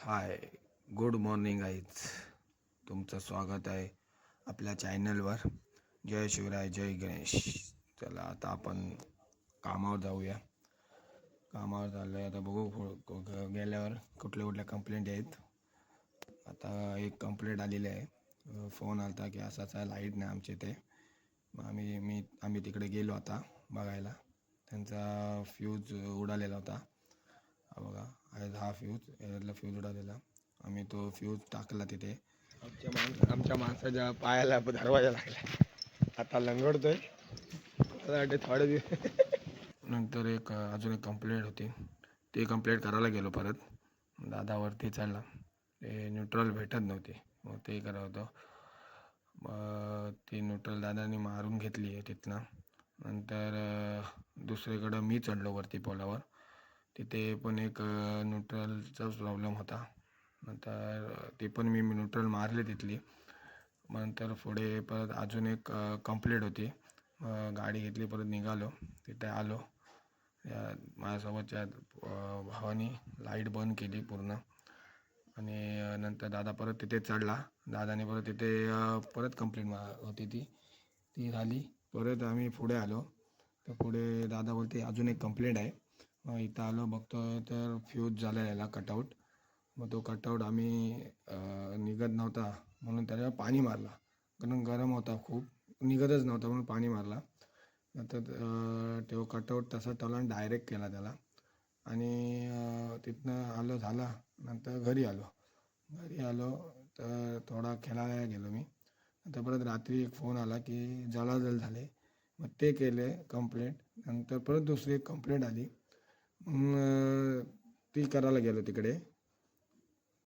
हाय, good morning guys. तुमचं स्वागत आहे आपल्या चॅनलवर. जय शिवराय, जय गणेश. चला आता आपण कामावर जाऊया. कामावर चाललो आहे आता. बघू गेल्यावर कुठल्या कंप्लेंट आहेत. आता एक कंप्लेंट आलेली आहे. फोन आला होता की असाच लाईट नाही आमच्या इथे. मग आम्ही तिकडे गेलो आता बघायला. त्यांचा फ्यूज उडालेला होता. हा बघा, हा फ्यूज यातला फ्यूज उडालेला. आम्ही तो फ्यूज टाकला तिथे. आमच्या माणसाच्या पायाला दरवाजा लागला. आता लंगडतोय. थोडे दिवस नंतर अजून एक कंप्लेंट होती. ती कंप्लेंट करायला गेलो परत. दादावरती चढला. ते न्यूट्रल भेटत नव्हती. मग ते करत होतं. मग ती न्यूट्रल दादाने मारून घेतली आहे तिथनं. नंतर दुसरीकडं मी चढलो वरती पोलावर. तिथे पण एक न्यूट्रलचाच प्रॉब्लेम होता. नंतर ती पण मी न्यूट्रल मारली तिथली. नंतर पुढे परत अजून एक कंप्लेंट होती. गाडी घेतली, परत निघालो. तिथे आलो. माझ्यासोबतच्या भावानी लाईट बंद केली पूर्ण. आणि नंतर दादा परत तिथे चढला. दादाने परत तिथे परत कंप्लेंट होती ती झाली. परत आम्ही पुढे आलो. तर पुढे दादा बोलते अजून एक कंप्लेंट आहे. मग इथं आलो, बघतो तर फ्यूज झालेला कटआउट. मग तो कटआउट आम्ही निघत नव्हता म्हणून त्याला पाणी मारला. कारण गरम होता खूप, निघतच नव्हता म्हणून पाणी मारला. नंतर तो कटआउट तसा ठेवला आणि डायरेक्ट केला त्याला. आणि तिथनं आलो झाला. नंतर घरी आलो तर थोडा खेळायला गेलो मी. नंतर परत रात्री एक फोन आला की जळाजळ झाले. मग ते केले कंप्लेंट. नंतर परत दुसरी एक कंप्लेंट आली. ती करायला गेलो तिकडे.